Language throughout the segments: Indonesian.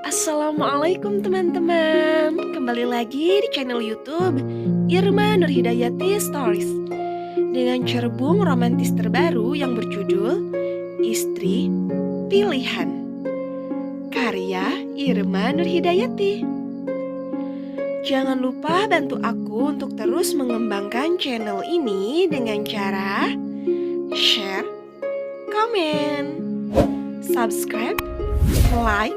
Assalamualaikum teman-teman. Kembali lagi di channel YouTube Irma Nurhidayati Stories dengan cerbung romantis terbaru yang berjudul Istri Pilihan, karya Irma Nurhidayati. Jangan lupa bantu aku untuk terus mengembangkan channel ini dengan cara share, komen, subscribe, like,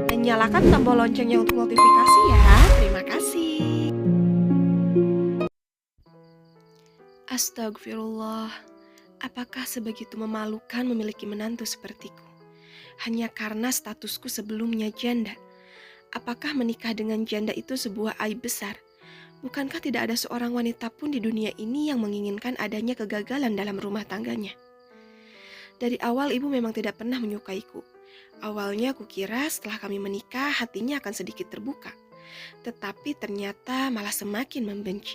dan nyalakan tombol loncengnya untuk notifikasi ya. Terima kasih. Astagfirullah, apakah sebegitu memalukan memiliki menantu sepertiku? Hanya karena statusku sebelumnya janda. Apakah menikah dengan janda itu sebuah aib besar? Bukankah tidak ada seorang wanita pun di dunia ini yang menginginkan adanya kegagalan dalam rumah tangganya? Dari awal ibu memang tidak pernah menyukaiku. Awalnya kukira setelah kami menikah hatinya akan sedikit terbuka. Tetapi ternyata malah semakin membenci.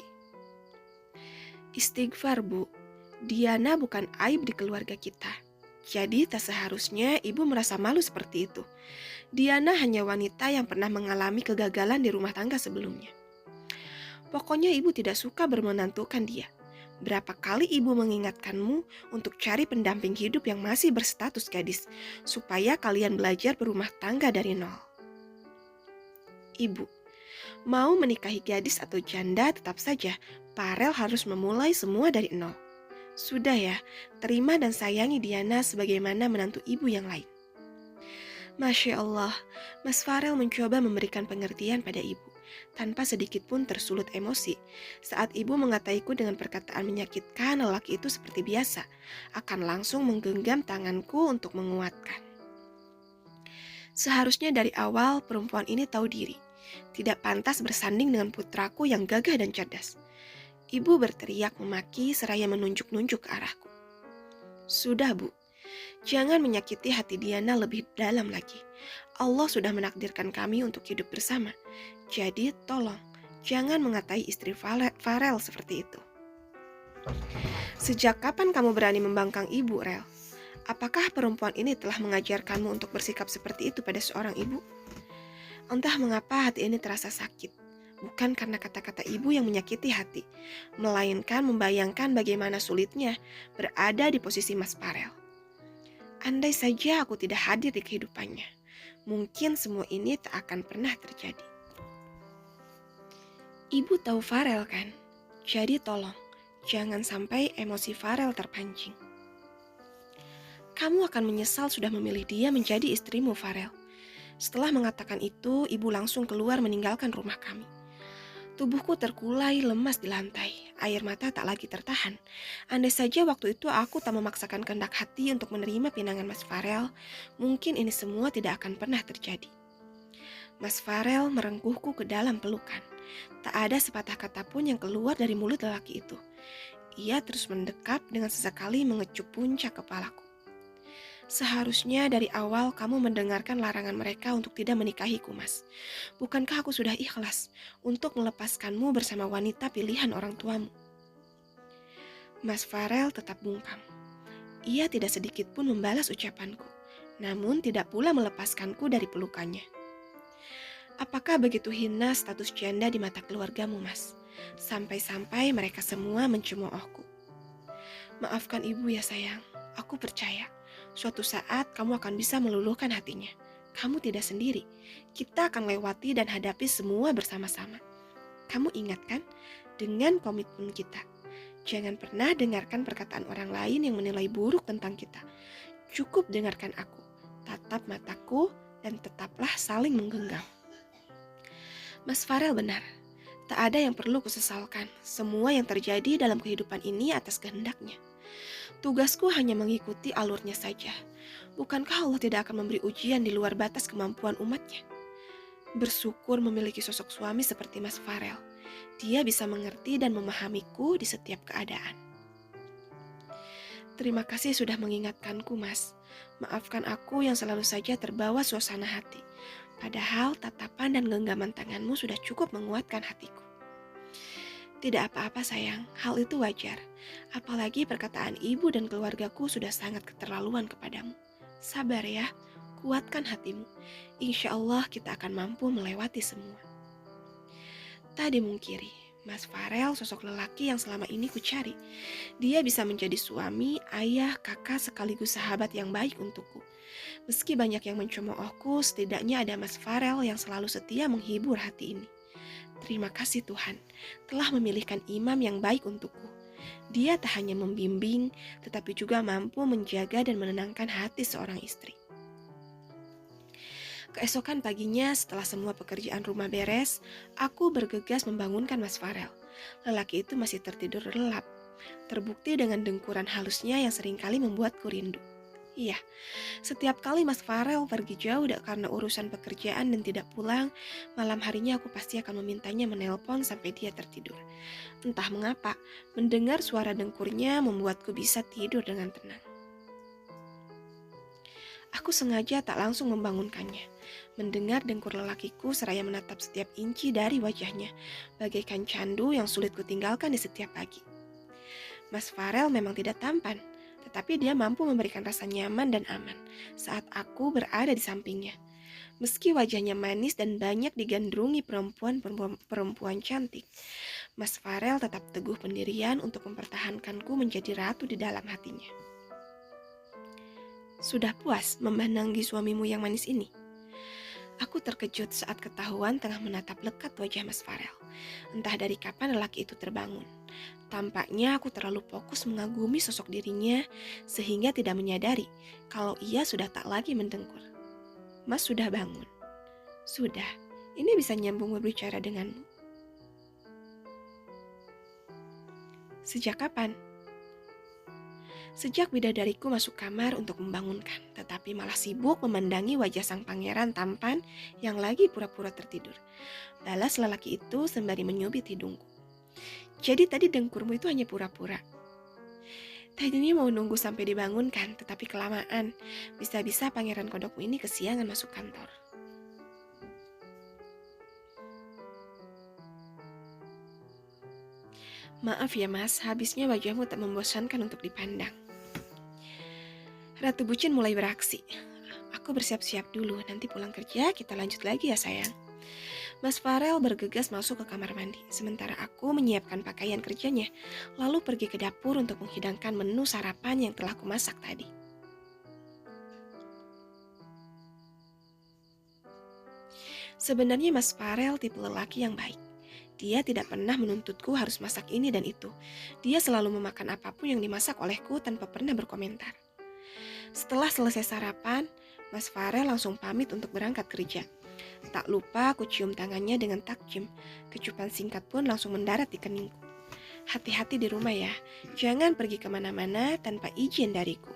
Istighfar Bu, Diana bukan aib di keluarga kita. Jadi tak seharusnya ibu merasa malu seperti itu. Diana hanya wanita yang pernah mengalami kegagalan di rumah tangga sebelumnya. Pokoknya ibu tidak suka bermenantukan dia. Berapa kali ibu mengingatkanmu untuk cari pendamping hidup yang masih berstatus gadis, supaya kalian belajar berumah tangga dari nol. Ibu, mau menikahi gadis atau janda tetap saja, Farel harus memulai semua dari nol. Sudah ya, terima dan sayangi Diana sebagaimana menantu ibu yang lain. Masya Allah, Mas Farel mencoba memberikan pengertian pada ibu, tanpa sedikit pun tersulut emosi. Saat ibu mengataiku dengan perkataan menyakitkan, lelaki itu seperti biasa, akan langsung menggenggam tanganku untuk menguatkan. Seharusnya dari awal perempuan ini tahu diri, tidak pantas bersanding dengan putraku yang gagah dan cerdas. Ibu berteriak memaki seraya menunjuk-nunjuk ke arahku. Sudah Bu, jangan menyakiti hati Diana lebih dalam lagi. Allah sudah menakdirkan kami untuk hidup bersama. Jadi tolong, jangan mengatai istri Farel seperti itu. Sejak kapan kamu berani membangkang ibu, Rel? Apakah perempuan ini telah mengajarkanmu untuk bersikap seperti itu pada seorang ibu? Entah mengapa hati ini terasa sakit. Bukan karena kata-kata ibu yang menyakiti hati, melainkan membayangkan bagaimana sulitnya berada di posisi Mas Farel. Andai saja aku tidak hadir di kehidupannya, mungkin semua ini tak akan pernah terjadi. Ibu tahu Farel kan? Jadi tolong, jangan sampai emosi Farel terpancing. Kamu akan menyesal sudah memilih dia menjadi istrimu, Farel. Setelah mengatakan itu, ibu langsung keluar meninggalkan rumah kami. Tubuhku terkulai lemas di lantai, air mata tak lagi tertahan. Andai saja waktu itu aku tak memaksakan kehendak hati untuk menerima pinangan Mas Farel, mungkin ini semua tidak akan pernah terjadi. Mas Farel merengkuhku ke dalam pelukan. Tak ada sepatah kata pun yang keluar dari mulut lelaki itu. Ia terus mendekap dengan sesekali mengecup puncak kepalaku. Seharusnya dari awal kamu mendengarkan larangan mereka untuk tidak menikahiku, Mas. Bukankah aku sudah ikhlas untuk melepaskanmu bersama wanita pilihan orang tuamu? Mas Farel tetap bungkam. Ia tidak sedikit pun membalas ucapanku, namun tidak pula melepaskanku dari pelukannya. Apakah begitu hina status janda di mata keluargamu, Mas? Sampai-sampai mereka semua mencemoohku. Maafkan ibu ya sayang, aku percaya. Suatu saat kamu akan bisa meluluhkan hatinya. Kamu tidak sendiri. Kita akan lewati dan hadapi semua bersama-sama. Kamu ingat kan? Dengan komitmen kita. Jangan pernah dengarkan perkataan orang lain yang menilai buruk tentang kita. Cukup dengarkan aku. Tatap mataku dan tetaplah saling menggenggam. Mas Farel benar. Tak ada yang perlu kusesalkan. Semua yang terjadi dalam kehidupan ini atas kehendaknya. Tugasku hanya mengikuti alurnya saja. Bukankah Allah tidak akan memberi ujian di luar batas kemampuan umatnya? Bersyukur memiliki sosok suami seperti Mas Farel. Dia bisa mengerti dan memahamiku di setiap keadaan. Terima kasih sudah mengingatkanku, Mas. Maafkan aku yang selalu saja terbawa suasana hati. Padahal tatapan dan genggaman tanganmu sudah cukup menguatkan hatiku. Tidak apa-apa sayang, hal itu wajar. Apalagi perkataan ibu dan keluargaku sudah sangat keterlaluan kepadamu. Sabar ya, Kuatkan hatimu. Insya Allah kita akan mampu melewati semua. Tak dimungkiri, Mas Farel sosok lelaki yang selama ini kucari. Dia bisa menjadi suami, ayah, kakak sekaligus sahabat yang baik untukku. Meski banyak yang mencemoohku, setidaknya ada Mas Farel yang selalu setia menghibur hati ini. Terima kasih Tuhan, telah memilihkan imam yang baik untukku. Dia tak hanya membimbing, tetapi juga mampu menjaga dan menenangkan hati seorang istri. Keesokan paginya setelah semua pekerjaan rumah beres, aku bergegas membangunkan Mas Farel. Lelaki itu masih tertidur lelap. Terbukti dengan dengkuran halusnya yang seringkali membuatku rindu. Iya, setiap kali Mas Farel pergi jauh karena urusan pekerjaan dan tidak pulang, malam harinya aku pasti akan memintanya menelpon sampai dia tertidur. Entah mengapa, mendengar suara dengkurnya membuatku bisa tidur dengan tenang. Aku sengaja tak langsung membangunkannya. Mendengar dengkur lelakiku seraya menatap setiap inci dari wajahnya, bagaikan candu yang sulit kutinggalkan di setiap pagi. Mas Farel memang tidak tampan, tetapi dia mampu memberikan rasa nyaman dan aman saat aku berada di sampingnya. Meski wajahnya manis dan banyak digandrungi perempuan cantik, Mas Farel tetap teguh pendirian untuk mempertahankanku menjadi ratu di dalam hatinya. Sudah puas memandangi suamimu yang manis ini? Aku terkejut saat ketahuan tengah menatap lekat wajah Mas Farel. Entah dari kapan lelaki itu terbangun. Tampaknya aku terlalu fokus mengagumi sosok dirinya sehingga tidak menyadari kalau ia sudah tak lagi mendengkur. Mas sudah bangun. Sudah, ini bisa nyambung berbicara denganmu. Sejak kapan? Sejak bidadariku masuk kamar untuk membangunkan, tetapi malah sibuk memandangi wajah sang pangeran tampan yang lagi pura-pura tertidur. Balas lelaki itu sembari menyubit hidungku. Jadi tadi dengkurmu itu hanya pura-pura. Tadinya mau nunggu sampai dibangunkan, tetapi kelamaan. Bisa-bisa pangeran kodokmu ini kesiangan masuk kantor. Maaf ya mas, habisnya wajahmu tak membosankan untuk dipandang. Ratu Bucin mulai beraksi. Aku bersiap-siap dulu, nanti pulang kerja kita lanjut lagi ya sayang. Mas Farel bergegas masuk ke kamar mandi, sementara aku menyiapkan pakaian kerjanya, lalu pergi ke dapur untuk menghidangkan menu sarapan yang telah kumasak tadi. Sebenarnya Mas Farel tipe lelaki yang baik. Dia tidak pernah menuntutku harus masak ini dan itu. Dia selalu memakan apapun yang dimasak olehku tanpa pernah berkomentar. Setelah selesai sarapan, Mas Farel langsung pamit untuk berangkat kerja. Tak lupa aku cium tangannya dengan takjim. Kecupan singkat pun langsung mendarat di keningku. Hati-hati di rumah ya, jangan pergi kemana-mana tanpa izin dariku.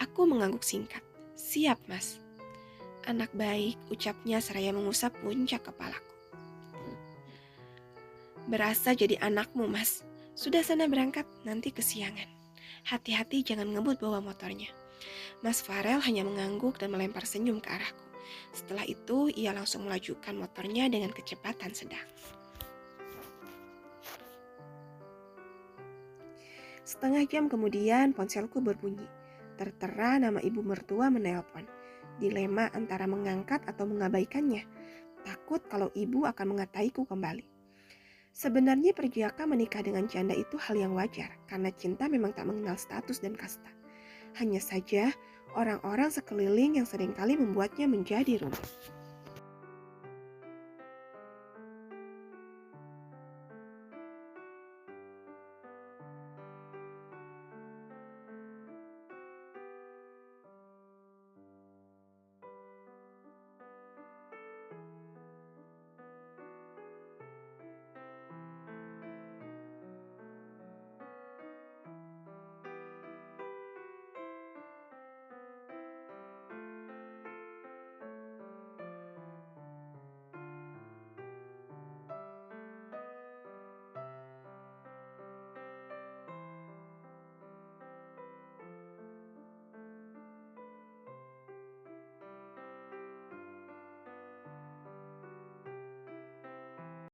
Aku mengangguk singkat. Siap mas. Anak baik, ucapnya seraya mengusap puncak kepalaku. Berasa jadi anakmu mas. Sudah sana berangkat, nanti kesiangan. Hati-hati jangan ngebut bawa motornya. Mas Farel hanya mengangguk dan melempar senyum ke arahku. Setelah itu, ia langsung melajukan motornya dengan kecepatan sedang. Setengah jam kemudian ponselku berbunyi. Tertera nama ibu mertua menelpon. Dilema antara mengangkat atau mengabaikannya. Takut kalau ibu akan mengataiku kembali. Sebenarnya perjaka menikah dengan janda itu hal yang wajar, karena cinta memang tak mengenal status dan kasta. Hanya saja, orang-orang sekeliling yang seringkali membuatnya menjadi rumit.